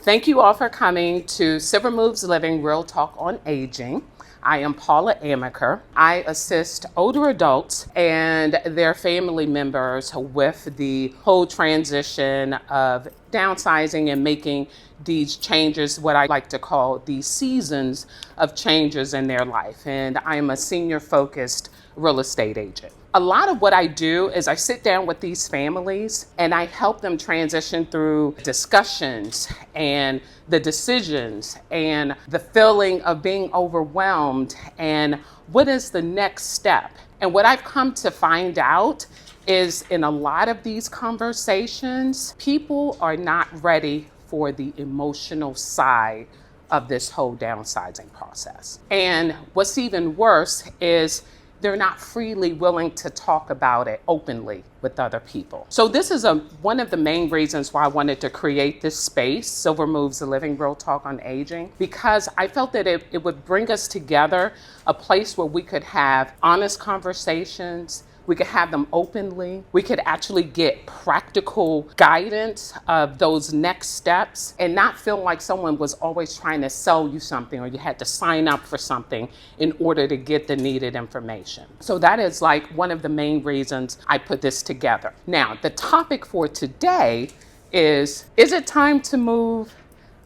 Thank you all for coming to Silver Moves Living Real Talk on Aging. I am Paula Amaker. I assist older adults and their family members with the whole transition of downsizing and making these changes, what I like to call the seasons of changes in their life. And I am a senior focused real estate agent. A lot of what I do is I sit down with these families and I help them transition through discussions and the decisions and the feeling of being overwhelmed and what is the next step. And what I've come to find out is in a lot of these conversations, people are not ready for the emotional side of this whole downsizing process. And what's even worse is they're not freely willing to talk about it openly with other people. So this is one of the main reasons why I wanted to create this space, Silver Moves, the Living Real Talk on Aging, because I felt that it would bring us together, a place where we could have honest conversations, we could have them openly. We could actually get practical guidance of those next steps and not feel like someone was always trying to sell you something or you had to sign up for something in order to get the needed information. So that is like one of the main reasons I put this together. Now, the topic for today is it time to move?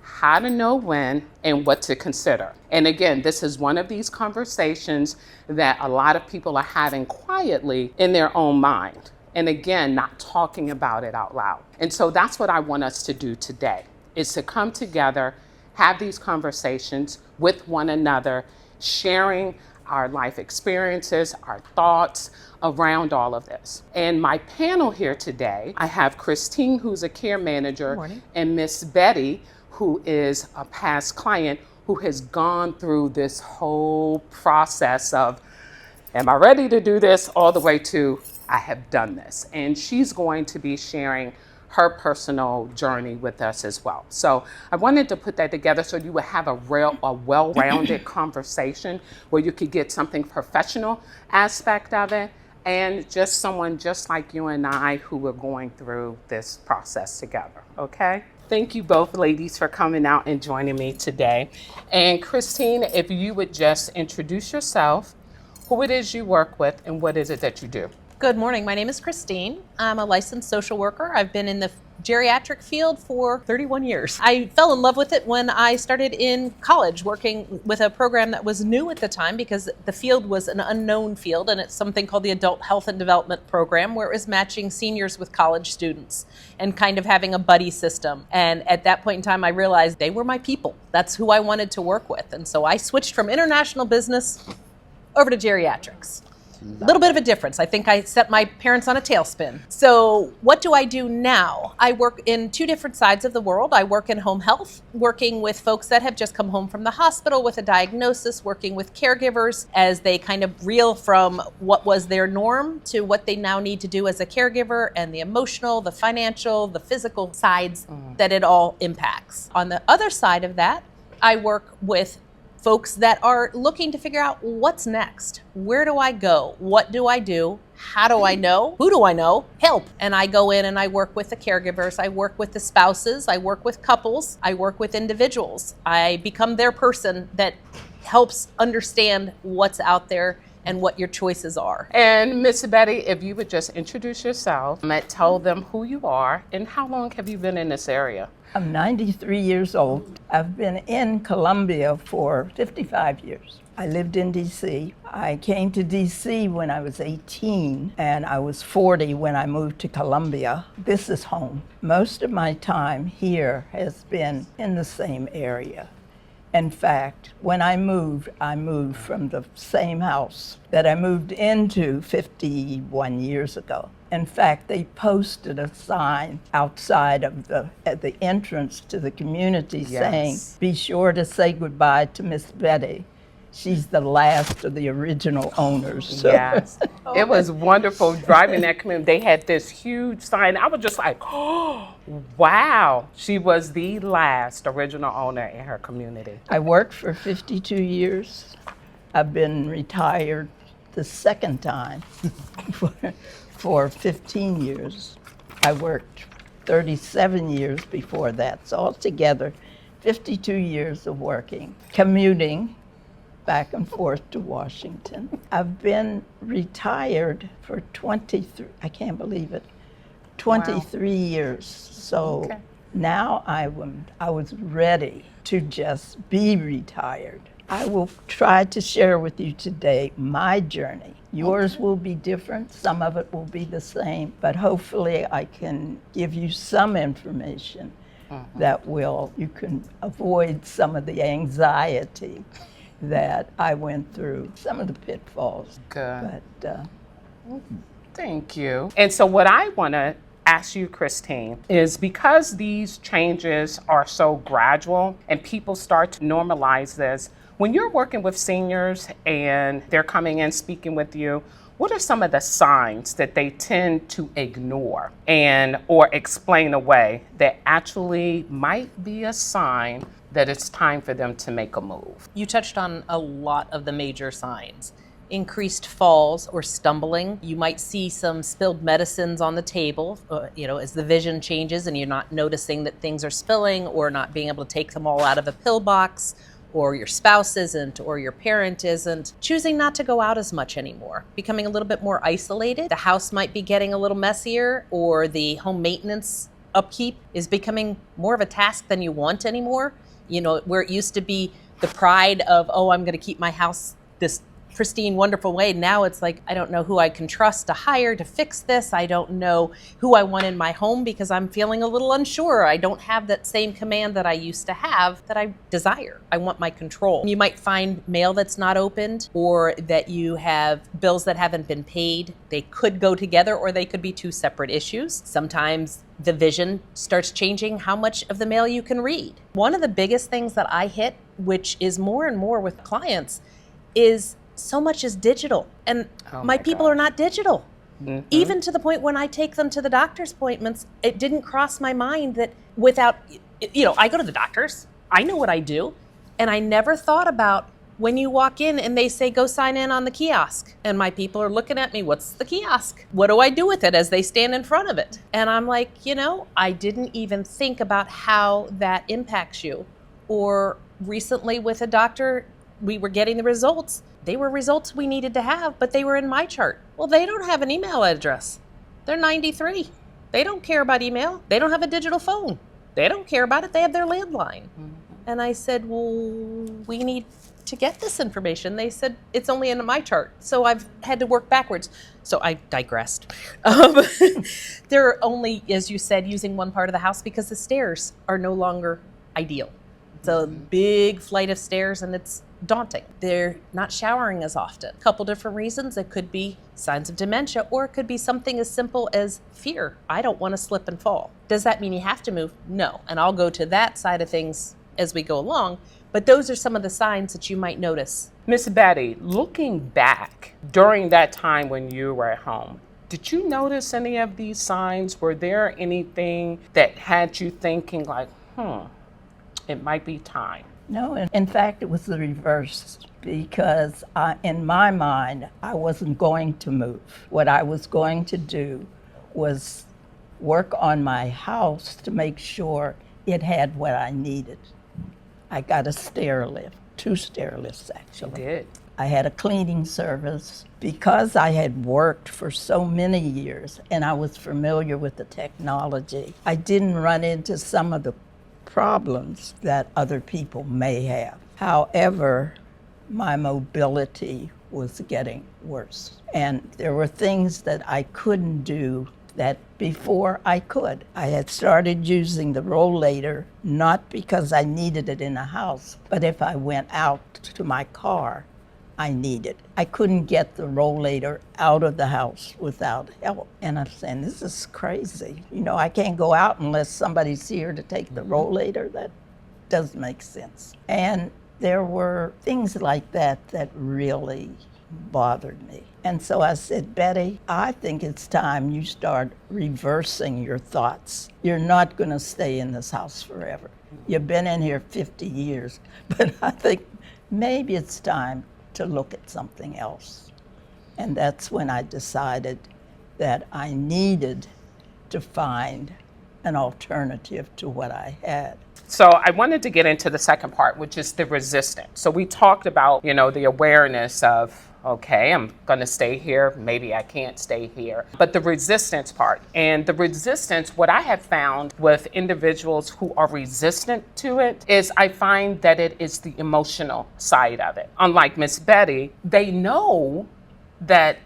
How to know when and what to consider. And again, this is one of these conversations that a lot of people are having quietly in their own mind. And again, not talking about it out loud. And so that's what I want us to do today, is to come together, have these conversations with one another, sharing our life experiences, our thoughts around all of this. And my panel here today, I have Christine, who's a care manager, and Miss Betty, who is a past client who has gone through this whole process of, am I ready to do this, all the way to, I have done this. And she's going to be sharing her personal journey with us as well. So I wanted to put that together so you would have a well-rounded conversation where you could get something professional aspect of it and just someone just like you and I who are going through this process together, okay? Thank you both ladies for coming out and joining me today. And Christine, if you would just introduce yourself, who it is you work with, and what is it that you do? Good morning. My name is Christine. I'm a licensed social worker. I've been in the geriatric field for 31 years. I fell in love with it when I started in college working with a program that was new at the time because the field was an unknown field, and it's something called the Adult Health and Development Program, where it was matching seniors with college students and kind of having a buddy system. And at that point in time, I realized they were my people. That's who I wanted to work with. And so I switched from international business over to geriatrics. A little bit of a difference. I think I set my parents on a tailspin. So what do I do now? I work in two different sides of the world. I work in home health, working with folks that have just come home from the hospital with a diagnosis, working with caregivers as they kind of reel from what was their norm to what they now need to do as a caregiver, and the emotional, the financial, the physical sides that it all impacts. On the other side of that, I work with folks that are looking to figure out what's next. Where do I go? What do I do? How do I know? Who do I know? Help. And I go in and I work with the caregivers. I work with the spouses. I work with couples. I work with individuals. I become their person that helps understand what's out there and what your choices are. And Miss Betty, if you would just introduce yourself and tell them who you are and how long have you been in this area? I'm 93 years old. I've been in Columbia for 55 years. I lived in D.C. I came to D.C. when I was 18, and I was 40 when I moved to Columbia. This is home. Most of my time here has been in the same area. In fact, when I moved from the same house that I moved into 51 years ago. In fact, they posted a sign outside of at the entrance to the community saying, "Be sure to say goodbye to Miss Betty. She's the last of the original owners." Yes, it was wonderful driving that community. They had this huge sign. I was just like, oh, wow. She was the last original owner in her community. I worked for 52 years. I've been retired the second time for 15 years. I worked 37 years before that. So altogether, 52 years of working, commuting back and forth to Washington. I've been retired for 23, I can't believe it, 23 years. So Okay. now I was ready to just be retired. I will try to share with you today my journey. Yours will be different, some of it will be the same, but hopefully I can give you some information that you can avoid some of the anxiety that I went through, some of the pitfalls. Good. But Thank you. And so, what I want to ask you, Christine, is because these changes are so gradual and people start to normalize this, when you're working with seniors and they're coming in speaking with you, what are some of the signs that they tend to ignore and or explain away that actually might be a sign that it's time for them to make a move? You touched on a lot of the major signs. Increased falls or stumbling. You might see some spilled medicines on the table, as the vision changes and you're not noticing that things are spilling or not being able to take them all out of a pill box, or your spouse isn't, or your parent isn't. Choosing not to go out as much anymore, becoming a little bit more isolated. The house might be getting a little messier, or the home maintenance upkeep is becoming more of a task than you want anymore. Where it used to be the pride of, oh, I'm going to keep my house this pristine, wonderful way. Now it's like, I don't know who I can trust to hire to fix this. I don't know who I want in my home because I'm feeling a little unsure. I don't have that same command that I used to have that I desire. I want my control. You might find mail that's not opened, or that you have bills that haven't been paid. They could go together, or they could be two separate issues. Sometimes the vision starts changing how much of the mail you can read. One of the biggest things that I hit, which is more and more with clients, is so much is digital, and my people are not digital. Even to the point when I take them to the doctor's appointments, it didn't cross my mind that without, I go to the doctors, I know what I do, and I never thought about when you walk in and they say, go sign in on the kiosk, and my people are looking at me, what's the kiosk? What do I do with it as they stand in front of it? And I'm like, I didn't even think about how that impacts you. Or recently with a doctor, we were getting the results. They were results we needed to have, but they were in my chart. Well, they don't have an email address. They're 93. They don't care about email. They don't have a digital phone. They don't care about it. They have their landline. And I said, well, we need to get this information. They said, it's only in my chart. So I've had to work backwards. So I digressed. They're only, as you said, using one part of the house because the stairs are no longer ideal. It's a big flight of stairs and it's daunting. They're not showering as often. A couple different reasons. It could be signs of dementia, or it could be something as simple as fear. I don't want to slip and fall. Does that mean you have to move? No. And I'll go to that side of things as we go along. But those are some of the signs that you might notice. Miss Betty, looking back during that time when you were at home, did you notice any of these signs? Were there anything that had you thinking like, it might be time? no, in fact, it was the reverse, because in my mind, I wasn't going to move. What I was going to do was work on my house to make sure it had what I needed. I got a stair lift, 2 stair lifts actually. You did. I had a cleaning service. Because I had worked for so many years and I was familiar with the technology, I didn't run into some of the problems that other people may have. However, my mobility was getting worse. And there were things that I couldn't do that before I could. I had started using the rollator, not because I needed it in the house, but if I went out to my car, I needed. I couldn't get the rollator out of the house without help. And I'm saying, this is crazy. I can't go out unless somebody's here to take the rollator. That doesn't make sense. And there were things like that that really bothered me. And so I said, Betty, I think it's time you start reversing your thoughts. You're not going to stay in this house forever. You've been in here 50 years, but I think maybe it's time to look at something else. And that's when I decided that I needed to find an alternative to what I had. So I wanted to get into the second part, which is the resistance. So we talked about, the awareness of, okay, I'm going to stay here. Maybe I can't stay here. But the resistance part, and the resistance, what I have found with individuals who are resistant to it is I find that it is the emotional side of it. Unlike Miss Betty, they know that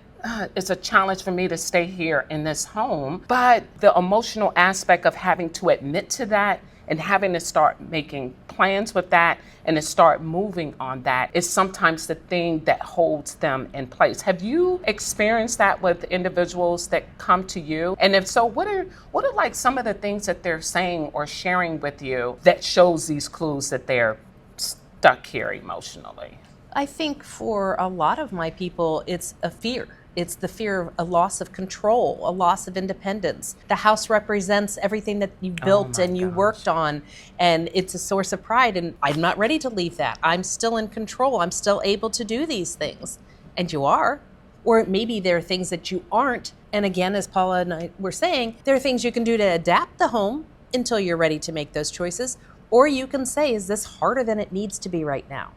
it's a challenge for me to stay here in this home, but the emotional aspect of having to admit to that and having to start making plans with that and to start moving on that is sometimes the thing that holds them in place. Have you experienced that with individuals that come to you? And if so, what are like some of the things that they're saying or sharing with you that shows these clues that they're stuck here emotionally? I think for a lot of my people, it's a fear. It's the fear of a loss of control, a loss of independence. The house represents everything that you built and you worked on, and it's a source of pride, and I'm not ready to leave that. I'm still in control. I'm still able to do these things. And you are. Or maybe there are things that you aren't. And again, as Paula and I were saying, there are things you can do to adapt the home until you're ready to make those choices. Or you can say, is this harder than it needs to be right now?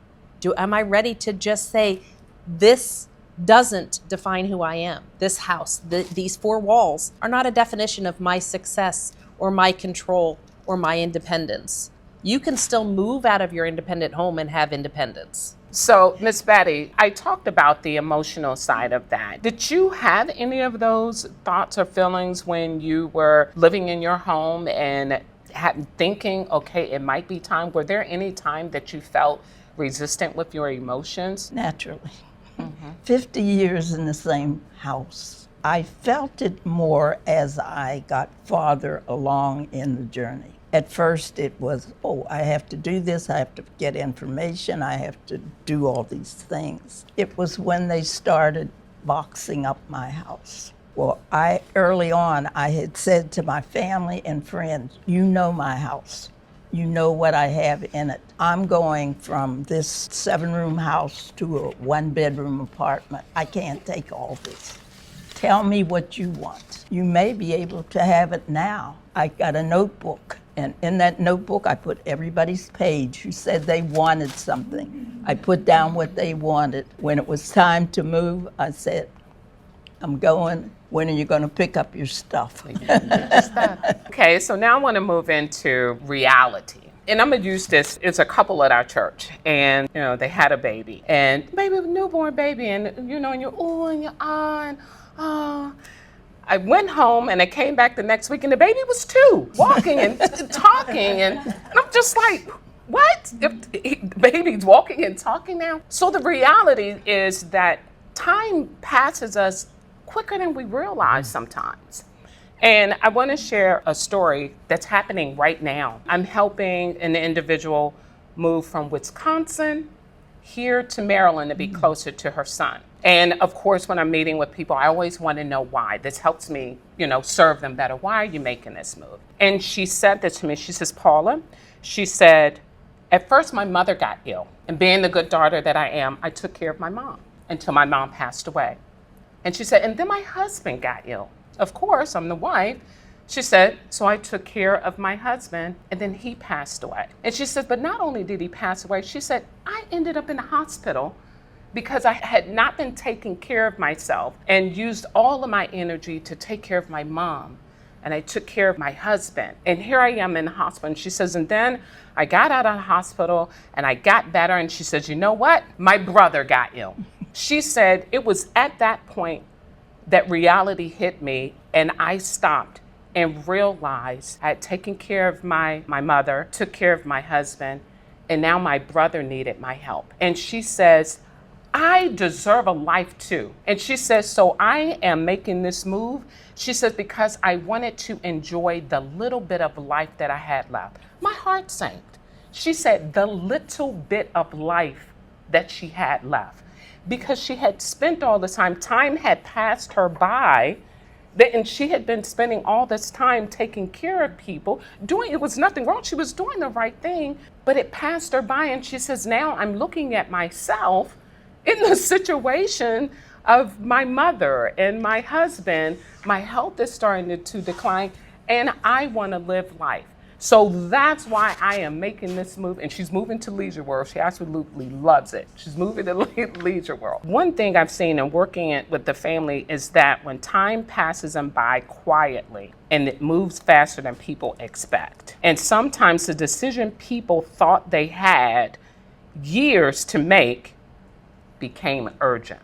Am I ready to just say, this doesn't define who I am? This house, these four walls are not a definition of my success or my control or my independence. You can still move out of your independent home and have independence. So, Miss Betty, I talked about the emotional side of that. Did you have any of those thoughts or feelings when you were living in your home and thinking, okay, it might be time? Were there any time that you felt resistant with your emotions? Naturally. 50 years in the same house. I felt it more as I got farther along in the journey. At first it was, I have to do this, I have to get information, I have to do all these things. It was when they started boxing up my house. Well, early on, I had said to my family and friends, you know my house. You know what I have in it. I'm going from this 7-room house to a 1-bedroom apartment. I can't take all this. Tell me what you want. You may be able to have it now. I got a notebook, and in that notebook, I put everybody's page who said they wanted something. I put down what they wanted. When it was time to move, I said, I'm going. When are you going to pick up your stuff? Okay, so now I want to move into reality. And I'm going to use this. It's a couple at our church, and they had a baby, and maybe a newborn baby, and you're ooh and you're on. Oh. I went home and I came back the next week, and the baby was 2, walking and talking, and I'm just like, what? If the baby's walking and talking now? So the reality is that time passes us quicker than we realize sometimes. And I want to share a story that's happening right now. I'm helping an individual move from Wisconsin here to Maryland to be closer to her son. And of course, when I'm meeting with people, I always want to know why. This helps me, serve them better. Why are you making this move? And she said this to me. She says, Paula, she said, at first my mother got ill. And being the good daughter that I am, I took care of my mom until my mom passed away. And she said, and then my husband got ill. Of course, I'm the wife. She said, so I took care of my husband, and then he passed away. And she said, but not only did he pass away, she said, I ended up in the hospital because I had not been taking care of myself and used all of my energy to take care of my mom. And I took care of my husband. And here I am in the hospital. And she says, and then I got out of the hospital and I got better. And she says, you know what? My brother got ill. She said, it was at that point that reality hit me, and I stopped and realized I had taken care of my mother, took care of my husband, and now my brother needed my help. And she says, I deserve a life too. And she says, so I am making this move. She says, because I wanted to enjoy the little bit of life that I had left. My heart sank. She said, the little bit of life that she had left. Because she had spent all this time had passed her by, and she had been spending all this time taking care of people, it was nothing wrong, she was doing the right thing, but it passed her by, and she says, now I'm looking at myself in the situation of my mother and my husband, my health is starting to decline, and I want to live life. So that's why I am making this move. And she's moving to Leisure World. She absolutely loves it. She's moving to Leisure World. One thing I've seen in working with the family is that when time passes them by quietly, and it moves faster than people expect. And sometimes the decision people thought they had years to make became urgent.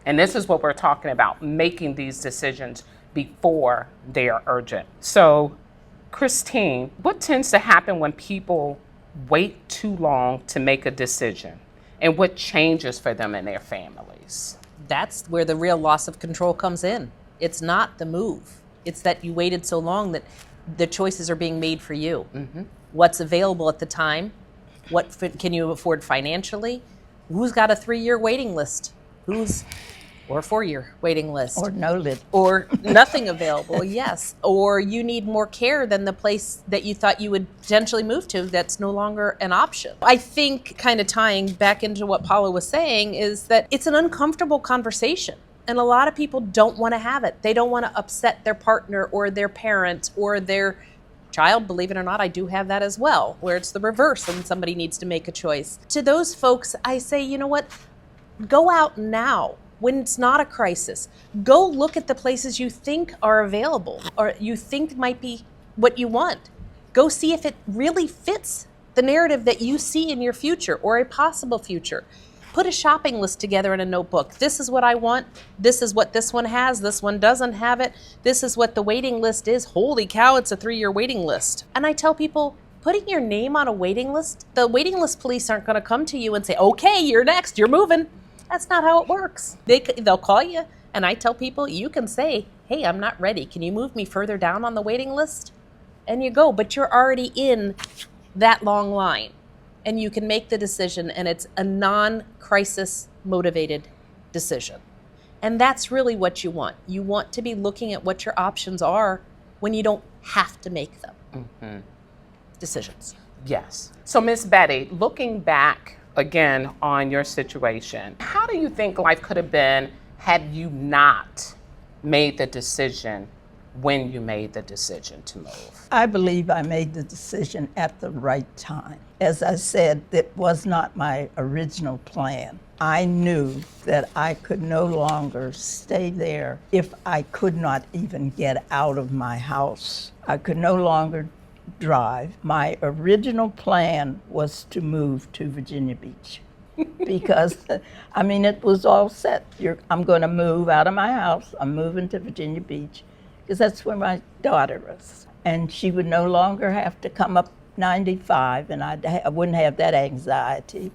And this is what we're talking about, making these decisions before they are urgent. So, Christine, what tends to happen when people wait too long to make a decision? And what changes for them and their families? That's where the real loss of control comes in. It's not the move. It's that you waited so long that the choices are being made for you. Mm-hmm. What's available at the time? What can you afford financially? Who's got a 3-year waiting list? Or a 4-year waiting list. Or no list. Or nothing available, yes. Or you need more care than the place that you thought you would potentially move to that's no longer an option. I think, kind of tying back into what Paula was saying, is that it's an uncomfortable conversation. And a lot of people don't want to have it. They don't want to upset their partner or their parent or their child. Believe it or not, I do have that as well, where it's the reverse and somebody needs to make a choice. To those folks, I say, you know what? Go out now. When it's not a crisis, go look at the places you think are available or you think might be what you want. Go see if it really fits the narrative that you see in your future or a possible future. Put a shopping list together in a notebook. This is what I want. This is what this one has. This one doesn't have it. This is what the waiting list is. Holy cow, it's a 3-year waiting list. And I tell people, putting your name on a waiting list, the waiting list police aren't going to come to you and say, okay, you're next, you're moving. That's not how it works. They'll call you, and I tell people, you can say, hey, I'm not ready. Can you move me further down on the waiting list? And you go, but you're already in that long line, and you can make the decision, and it's a non-crisis motivated decision. And that's really what you want. You want to be looking at what your options are when you don't have to make them. Decisions. Yes. So, Miss Betty, looking back again on your situation, how do you think life could have been had you not made the decision when you made the decision to move? I believe I made the decision at the right time. As I said, that was not my original plan. I knew that I could no longer stay there if I could not even get out of my house. I could no longer drive. My original plan was to move to Virginia Beach because, it was all set. I'm going to move out of my house. I'm moving to Virginia Beach because that's where my daughter is. And she would no longer have to come up 95, and I wouldn't have that anxiety.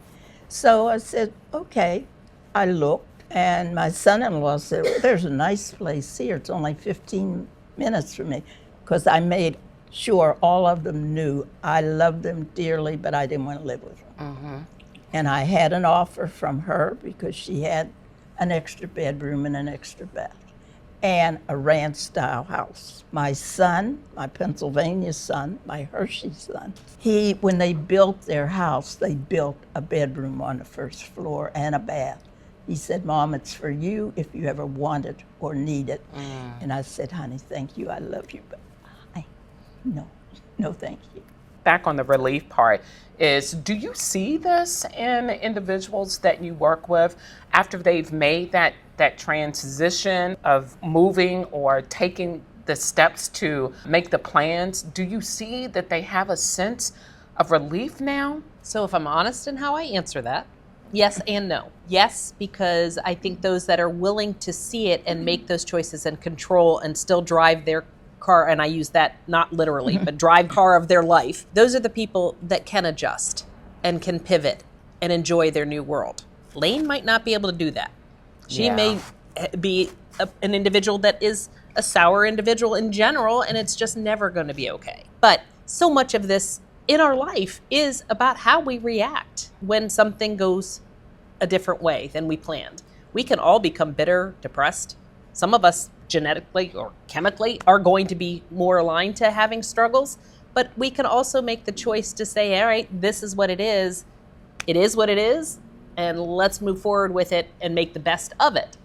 So I said, okay. I looked, and my son-in-law said, well, there's a nice place here. It's only 15 minutes from me, because I made sure all of them knew I loved them dearly, but I didn't want to live with them. Mm-hmm. And I had an offer from her because she had an extra bedroom and an extra bath and a ranch-style house. My son, my Pennsylvania son, my Hershey son, when they built their house, they built a bedroom on the first floor and a bath. He said, Mom, it's for you if you ever want it or need it. And I said, honey, thank you, I love you, but no, thank you. Back on the relief part is, do you see this in individuals that you work with after they've made that transition of moving or taking the steps to make the plans? Do you see that they have a sense of relief now? So if I'm honest in how I answer that, yes and no. Yes, because I think those that are willing to see it and make those choices and control and still drive their car, and I use that not literally, but drive car of their life, those are the people that can adjust and can pivot and enjoy their new world. Lane might not be able to do that. She may be an individual that is a sour individual in general, and it's just never going to be okay. But so much of this in our life is about how we react when something goes a different way than we planned. We can all become bitter, depressed. Some of us genetically or chemically are going to be more aligned to having struggles, but we can also make the choice to say, all right, this is what it is what it is, and let's move forward with it and make the best of it.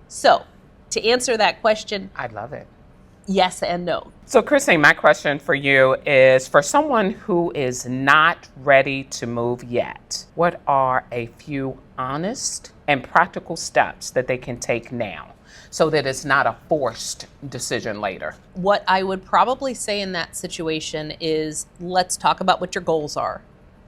So, to answer that question, I love it. Yes and no. So, Christine, my question for you is for someone who is not ready to move yet, what are a few honest and practical steps that they can take now so that it's not a forced decision later? What I would probably say in that situation is let's talk about what your goals are.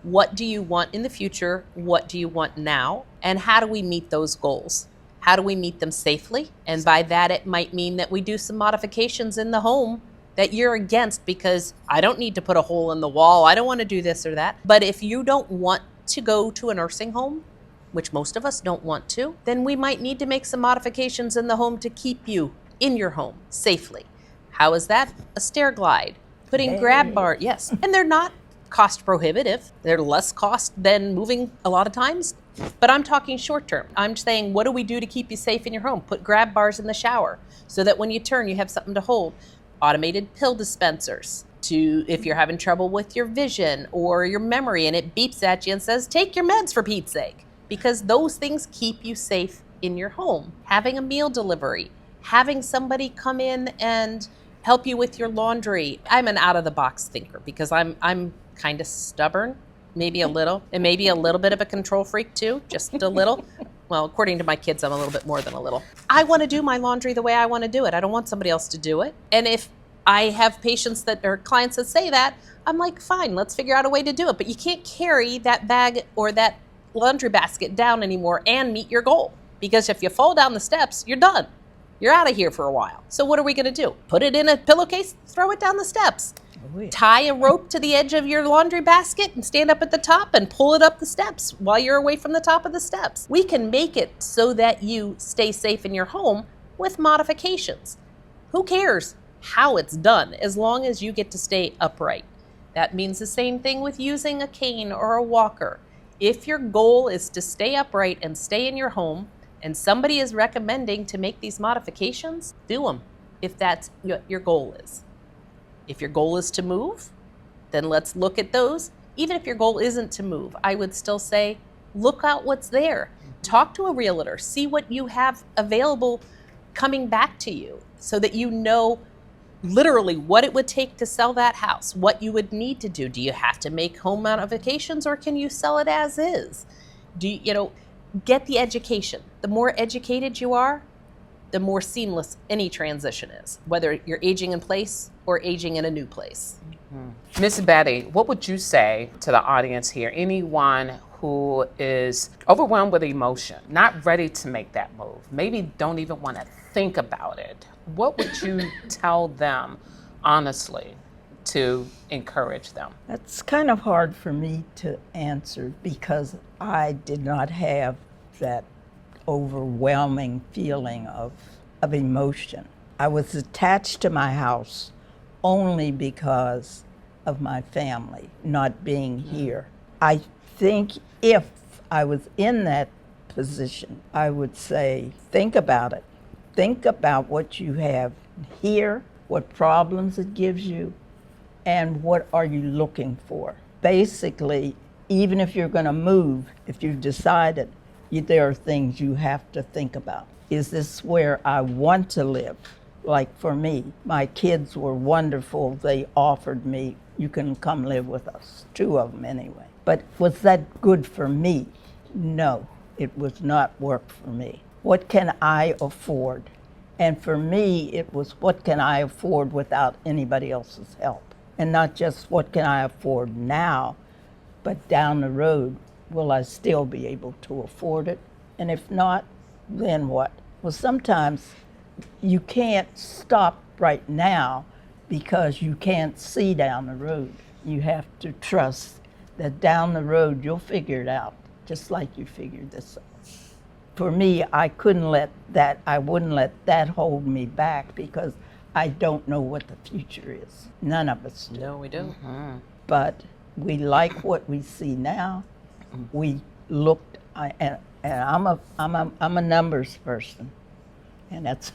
What do you want in the future? What do you want now? And how do we meet those goals? How do we meet them safely? And by that, it might mean that we do some modifications in the home that you're against because I don't need to put a hole in the wall. I don't want to do this or that. But if you don't want to go to a nursing home, which most of us don't want to, then we might need to make some modifications in the home to keep you in your home safely. How is that? A stair glide, putting grab bar, yes. And they're not cost prohibitive. They're less cost than moving a lot of times. But I'm talking short term. I'm saying, what do we do to keep you safe in your home? Put grab bars in the shower so that when you turn, you have something to hold. Automated pill dispensers to if you're having trouble with your vision or your memory and it beeps at you and says, take your meds for Pete's sake. Because those things keep you safe in your home. Having a meal delivery, having somebody come in and help you with your laundry. I'm an out of the box thinker because I'm kind of stubborn. Maybe a little, and maybe a little bit of a control freak too, just a little. Well, according to my kids, I'm a little bit more than a little. I want to do my laundry the way I want to do it. I don't want somebody else to do it. And if I have patients that or clients that say that, I'm like, fine, let's figure out a way to do it. But you can't carry that bag or that laundry basket down anymore and meet your goal. Because if you fall down the steps, you're done. You're out of here for a while. So what are we going to do? Put it in a pillowcase, throw it down the steps. Tie a rope to the edge of your laundry basket and stand up at the top and pull it up the steps while you're away from the top of the steps. We can make it so that you stay safe in your home with modifications. Who cares how it's done as long as you get to stay upright? That means the same thing with using a cane or a walker. If your goal is to stay upright and stay in your home and somebody is recommending to make these modifications, do them if that's what your goal is. If your goal is to move, then let's look at those. Even if your goal isn't to move, I would still say, look out what's there. Talk to a realtor, see what you have available coming back to you so that you know literally what it would take to sell that house, what you would need to do. Do you have to make home modifications or can you sell it as is? Get the education. The more educated you are, the more seamless any transition is, whether you're aging in place or aging in a new place. Miss Betty, what would you say to the audience here? Anyone who is overwhelmed with emotion, not ready to make that move, maybe don't even want to think about it. What would you tell them honestly to encourage them? That's kind of hard for me to answer because I did not have that overwhelming feeling of emotion. I was attached to my house only because of my family not being here. I think if I was in that position, I would say, think about it. Think about what you have here, what problems it gives you, and what are you looking for. Basically, even if you're going to move, if you've decided, there are things you have to think about. Is this where I want to live? Like for me, my kids were wonderful. They offered me, you can come live with us, 2 of them anyway. But was that good for me? No, it was not work for me. What can I afford? And for me, it was what can I afford without anybody else's help? And not just what can I afford now, but down the road, will I still be able to afford it? And if not, then what? Well, sometimes you can't stop right now because you can't see down the road. You have to trust that down the road you'll figure it out, just like you figured this out. For me, I wouldn't let that hold me back because I don't know what the future is. None of us do. No, we don't. Mm-hmm. But we like what we see now. We looked, and I'm a numbers person, and that's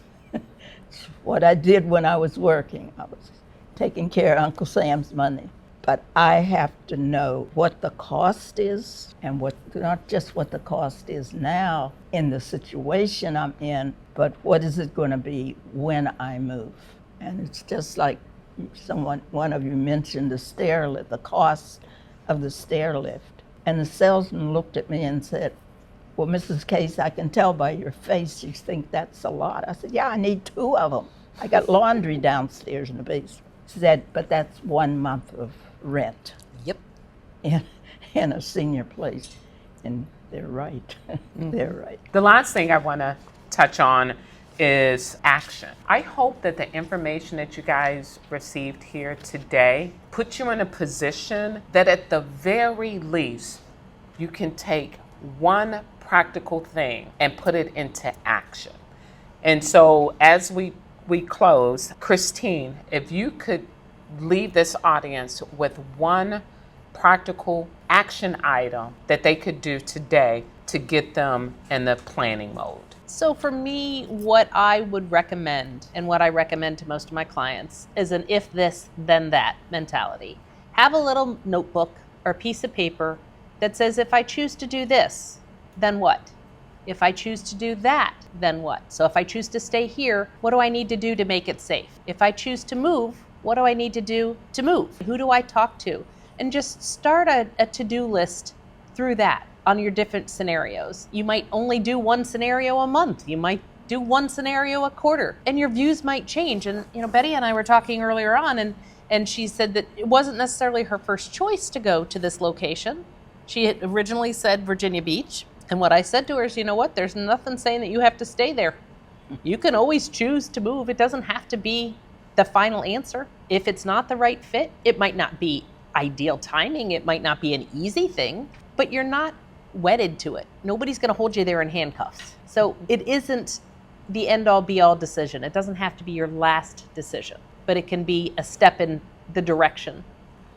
what I did when I was working. I was taking care of Uncle Sam's money. But I have to know what the cost is and not just what the cost is now in the situation I'm in, but what is it going to be when I move? And it's just like one of you mentioned the stair lift, the cost of the stair lift. And the salesman looked at me and said, well, Mrs. Case, I can tell by your face you think that's a lot. I said, yeah, I need 2 of them. I got laundry downstairs in the basement. She said, but that's 1 month of rent. Yep. In a senior place. And they're right. They're right. The last thing I want to touch on is action. I hope that the information that you guys received here today puts you in a position that at the very least you can take one practical thing and put it into action. And so as we close, Christine, if you could leave this audience with one practical action item that they could do today to get them in the planning mode. So for me, what I would recommend and what I recommend to most of my clients is an if this, then that mentality. Have a little notebook or piece of paper that says, if I choose to do this, then what? If I choose to do that, then what? So if I choose to stay here, what do I need to do to make it safe? If I choose to move, what do I need to do to move? Who do I talk to? And just start a to-do list through that on your different scenarios. You might only do one scenario a month. You might do one scenario a quarter, and your views might change. And Betty and I were talking earlier on, and she said that it wasn't necessarily her first choice to go to this location. She had originally said Virginia Beach. And what I said to her is, you know what, there's nothing saying that you have to stay there. You can always choose to move. It doesn't have to be the final answer. If it's not the right fit, it might not be ideal timing. It might not be an easy thing, but you're not wedded to it. Nobody's going to hold you there in handcuffs. So it isn't the end all be all decision. It doesn't have to be your last decision, but it can be a step in the direction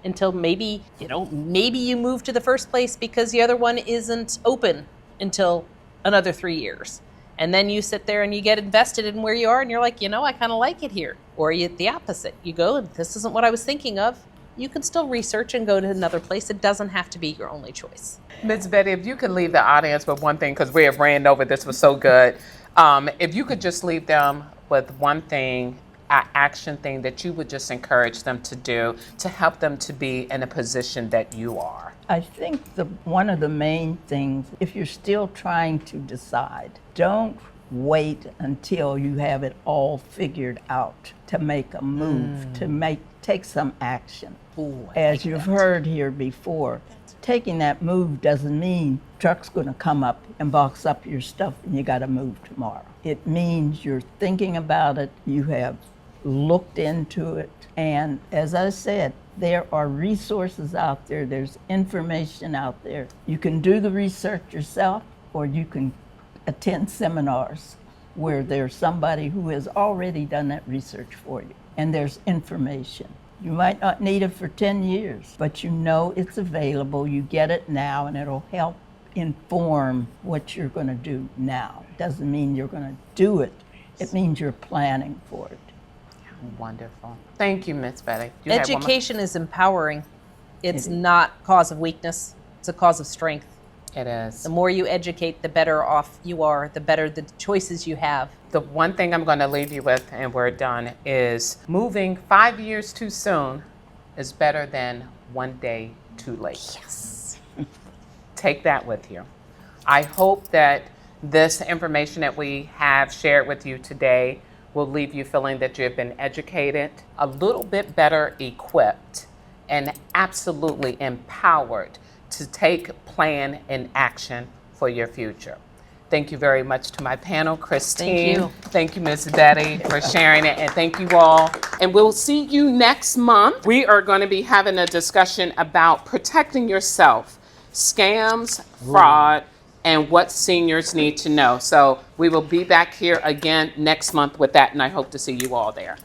until maybe you move to the first place because the other one isn't open until another 3 years. And then you sit there and you get invested in where you are and you're like, I kind of like it here. Or you the opposite. You go, this isn't what I was thinking of. You can still research and go to another place. It doesn't have to be your only choice. Ms. Betty, if you could leave the audience with one thing, because we have ran over, this was so good. If you could just leave them with one thing, an action thing that you would just encourage them to do to help them to be in a position that you are. I think one of the main things, if you're still trying to decide, don't wait until you have it all figured out to make a move, take some action. As you've heard here before, taking that move doesn't mean truck's going to come up and box up your stuff and you got to move tomorrow. It means you're thinking about it, you have looked into it, and as I said, there are resources out there, there's information out there. You can do the research yourself, or you can attend seminars where there's somebody who has already done that research for you, and there's information. You might not need it for 10 years, but it's available. You get it now, and it'll help inform what you're going to do now. It doesn't mean you're going to do it. It means you're planning for it. Wonderful. Thank you, Ms. Betty. Education is empowering. It's not a cause of weakness. It's a cause of strength. It is. The more you educate, the better off you are, the better the choices you have. The one thing I'm going to leave you with, and we're done, is moving 5 years too soon is better than 1 day too late. Yes. Take that with you. I hope that this information that we have shared with you today will leave you feeling that you have been educated, a little bit better equipped, and absolutely empowered to take plan and action for your future. Thank you very much to my panel, Christine. Thank you. Thank you, Ms. Betty, for sharing it, and thank you all. And we'll see you next month. We are going to be having a discussion about protecting yourself, scams, fraud, and what seniors need to know. So we will be back here again next month with that, and I hope to see you all there.